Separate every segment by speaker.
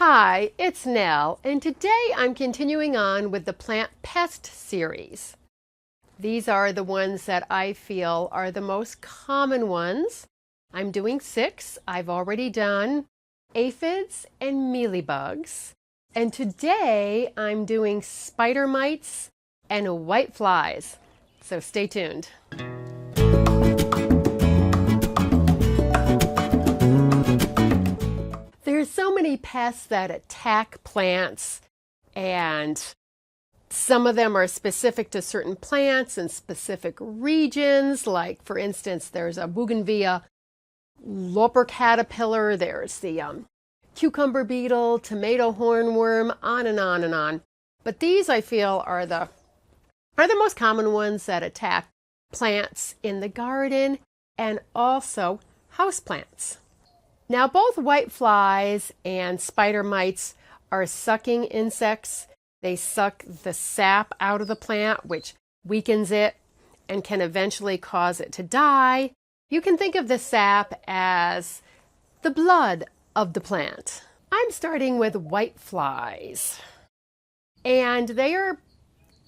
Speaker 1: Hi, it's Nell, and today I'm continuing on with the Plant Pest series. These are the ones that I feel are the most common ones. I'm doing 6. I've already done aphids and mealybugs. And today I'm doing spider mites and whiteflies. So stay tuned. There's so many pests that attack plants, and some of them are specific to certain plants and specific regions. Like, for instance, there's a bougainvillea loper caterpillar, there's the cucumber beetle, tomato hornworm, on and on and on. But these, I feel, are the most common ones that attack plants in the garden and also houseplants. Now, both whiteflies and spider mites are sucking insects. They suck the sap out of the plant, which weakens it and can eventually cause it to die. You can think of the sap as the blood of the plant. I'm starting with whiteflies, and they are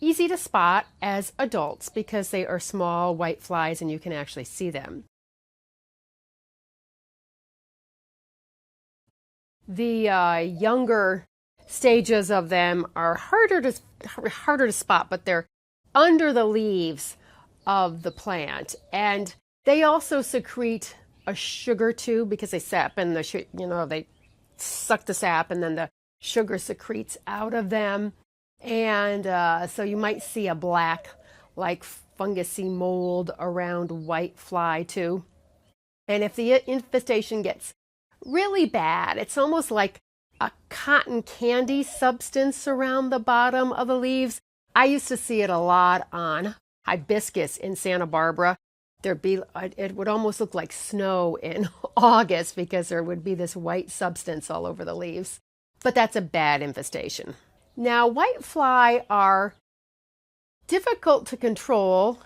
Speaker 1: easy to spot as adults because they are small whiteflies and you can actually see them. The younger stages of them are harder to spot, but they're under the leaves of the plant, and they also secrete a sugar too because they sap and they suck the sap and then the sugar secretes out of them, and so you might see a black, like fungusy mold around whitefly too. And if the infestation gets really bad, it's almost like a cotton candy substance around the bottom of the leaves. I used to see it a lot on hibiscus in Santa Barbara. It would almost look like snow in August because there would be this white substance all over the leaves. But that's a bad infestation. Now, whitefly are difficult to control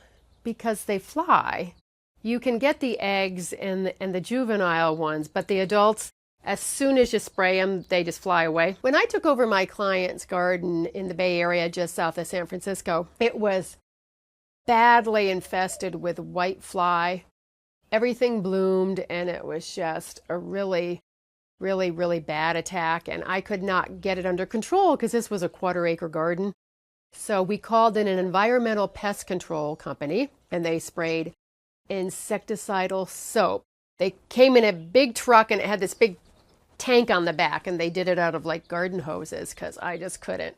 Speaker 1: because they fly. You can get the eggs and the juvenile ones, but the adults, as soon as you spray them, they just fly away. When I took over my client's garden in the Bay Area just south of San Francisco, it was badly infested with whitefly. Everything bloomed, and it was just a really, really, really bad attack, and I could not get it under control because this was a quarter-acre garden. So we called in an environmental pest control company, and they sprayed insecticidal soap. They came in a big truck and it had this big tank on the back, and they did it out of like garden hoses because I just couldn't.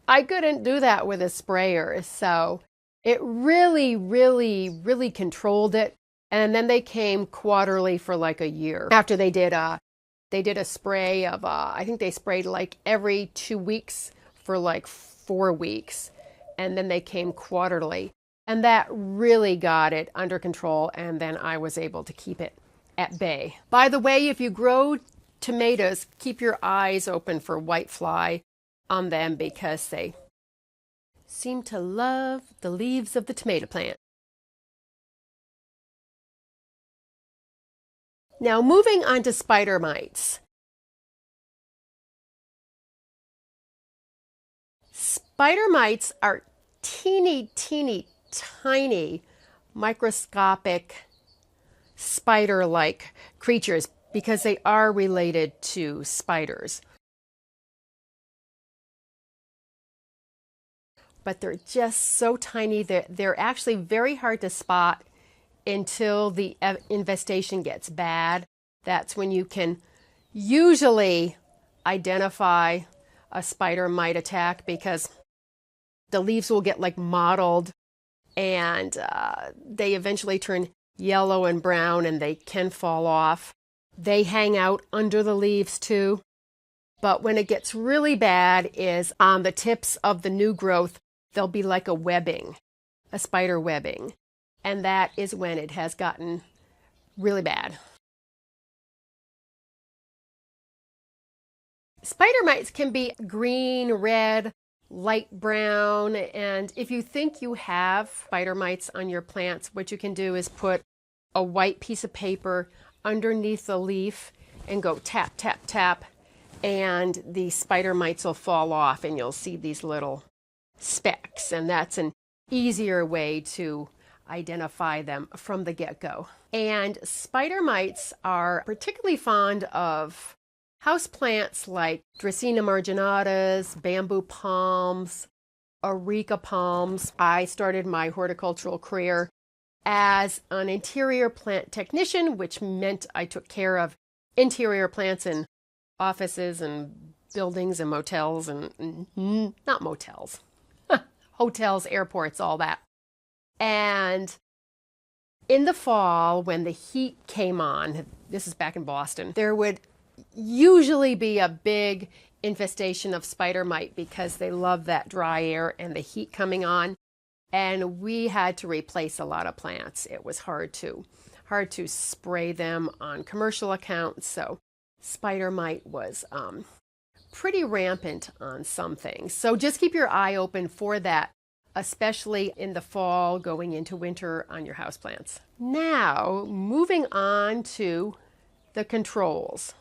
Speaker 1: I couldn't do that with a sprayer. So it really, really, really controlled it. And then they came quarterly for like a year. After they did a spray of, I think they sprayed like every 2 weeks for like 4 weeks. And then they came quarterly. And that really got it under control, and then I was able to keep it at bay. By the way, if you grow tomatoes, keep your eyes open for whitefly on them because they seem to love the leaves of the tomato plant. Now, moving on to spider mites. Spider mites are teeny, teeny, tiny, microscopic spider-like creatures because they are related to spiders. But they're just so tiny that they're actually very hard to spot until the infestation gets bad. That's when you can usually identify a spider mite attack because the leaves will get like mottled, and they eventually turn yellow and brown, and they can fall off. They hang out under the leaves too. But when it gets really bad is on the tips of the new growth, there'll be like a webbing, a spider webbing. And that is when it has gotten really bad. Spider mites can be green, red, light brown, and if you think you have spider mites on your plants, what you can do is put a white piece of paper underneath the leaf and go tap, tap, tap, and the spider mites will fall off and you'll see these little specks, and that's an easier way to identify them from the get-go. And spider mites are particularly fond of houseplants like Dracaena marginatas, bamboo palms, areca palms. I started my horticultural career as an interior plant technician, which meant I took care of interior plants in offices and buildings and motels and not motels, hotels, airports, all that. And in the fall, when the heat came on, this is back in Boston, there would usually be a big infestation of spider mite because they love that dry air and the heat coming on. And we had to replace a lot of plants. It was hard to spray them on commercial accounts. So spider mite was pretty rampant on some things. So just keep your eye open for that, especially in the fall going into winter on your houseplants. Now, moving on to the controls.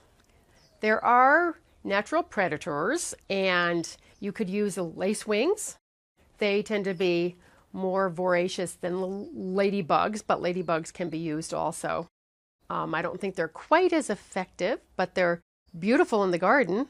Speaker 1: There are natural predators, and you could use lacewings. They tend to be more voracious than ladybugs, but ladybugs can be used also. I don't think they're quite as effective, but they're beautiful in the garden.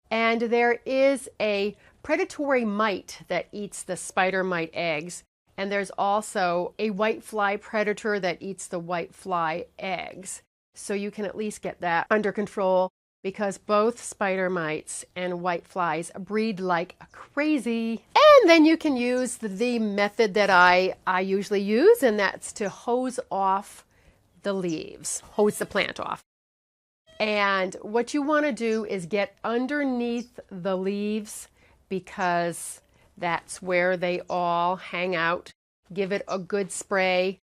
Speaker 1: And there is a predatory mite that eats the spider mite eggs. And there's also a whitefly predator that eats the whitefly eggs. So you can at least get that under control, because both spider mites and whiteflies breed like crazy. And then you can use the method that I usually use, and that's to hose off the leaves, hose the plant off. And what you want to do is get underneath the leaves, because that's where they all hang out. Give it a good spray.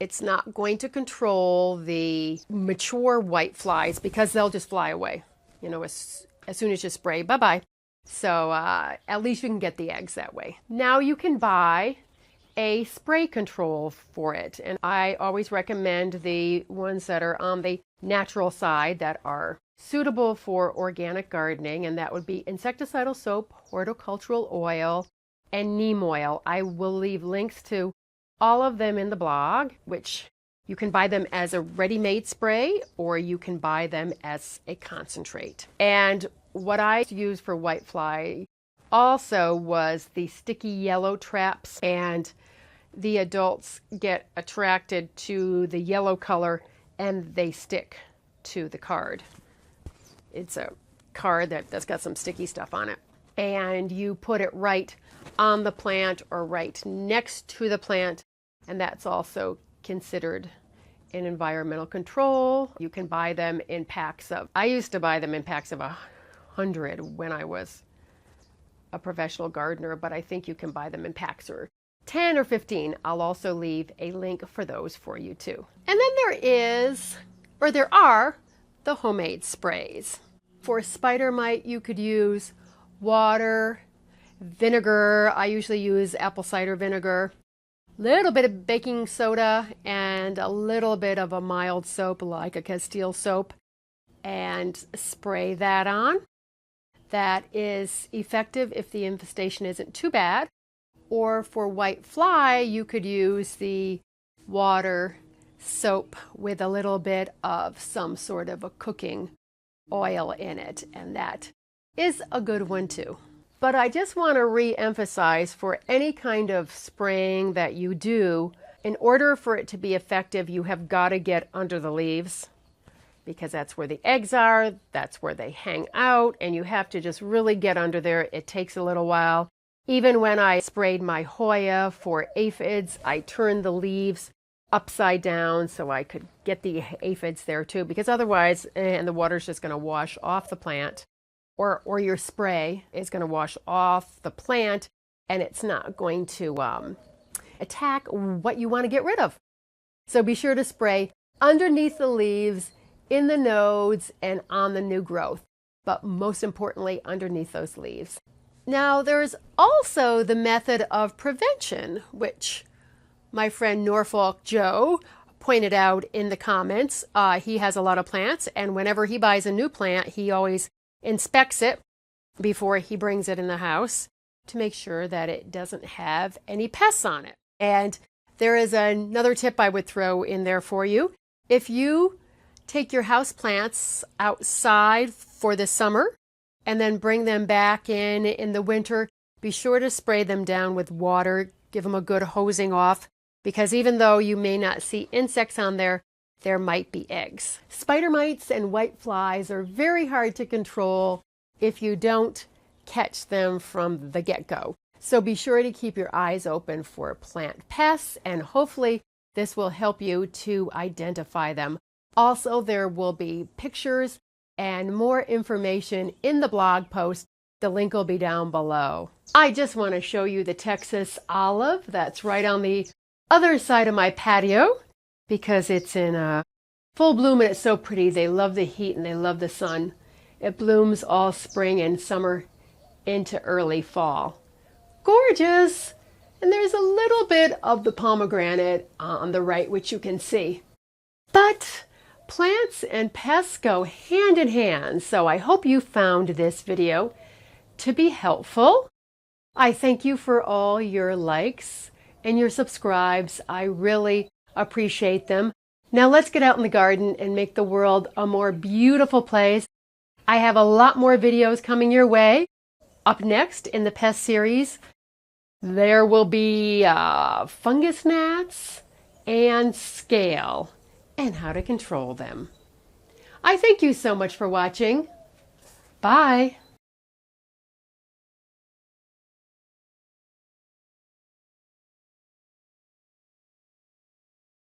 Speaker 1: It's not going to control the mature whiteflies because they'll just fly away, you know, as soon as you spray, bye-bye. So at least you can get the eggs that way. Now you can buy a spray control for it. And I always recommend the ones that are on the natural side that are suitable for organic gardening. And that would be insecticidal soap, horticultural oil, and neem oil. I will leave links to all of them in the blog, which you can buy them as a ready-made spray, or you can buy them as a concentrate. And what I used for whitefly also was the sticky yellow traps, and the adults get attracted to the yellow color and they stick to the card. It's a card that's got some sticky stuff on it. And you put it right on the plant or right next to the plant, and that's also considered an environmental control. You can buy them in packs of, I used to buy them in packs of 100 when I was a professional gardener, but I think you can buy them in packs or 10 or 15. I'll also leave a link for those for you too. And then there are the homemade sprays. For spider mite, you could use water, vinegar. I usually use apple cider vinegar, little bit of baking soda, and a little bit of a mild soap like a Castile soap, and spray that on. That is effective if the infestation isn't too bad. Or for whitefly, you could use the water, soap with a little bit of some sort of a cooking oil in it, and that is a good one too. But I just want to re-emphasize, for any kind of spraying that you do, in order for it to be effective, you have got to get under the leaves, because that's where the eggs are, that's where they hang out, and you have to just really get under there. It takes a little while. Even when I sprayed my Hoya for aphids, I turned the leaves upside down so I could get the aphids there too, because otherwise, and the water's just going to wash off the plant. Or your spray is going to wash off the plant, and it's not going to attack what you want to get rid of. So be sure to spray underneath the leaves, in the nodes, and on the new growth, but most importantly, underneath those leaves. Now, there's also the method of prevention, which my friend Norfolk Joe pointed out in the comments. He has a lot of plants, and whenever he buys a new plant, he always inspects it before he brings it in the house to make sure that it doesn't have any pests on it. And there is another tip I would throw in there for you. If you take your houseplants outside for the summer and then bring them back in the winter, be sure to spray them down with water. Give them a good hosing off, because even though you may not see insects on there, there might be eggs. Spider mites and whiteflies are very hard to control if you don't catch them from the get-go. So be sure to keep your eyes open for plant pests, and hopefully this will help you to identify them. Also, there will be pictures and more information in the blog post. The link will be down below. I just want to show you the Texas olive that's right on the other side of my patio, because it's in full bloom and it's so pretty. They love the heat and they love the sun. It blooms all spring and summer into early fall. Gorgeous! And there's a little bit of the pomegranate on the right, which you can see. But plants and pests go hand in hand, so I hope you found this video to be helpful. I thank you for all your likes and your subscribes. I really appreciate them. Now let's get out in the garden and make the world a more beautiful place. I have a lot more videos coming your way. Up next in the pest series, there will be fungus gnats and scale and how to control them. I thank you so much for watching. Bye.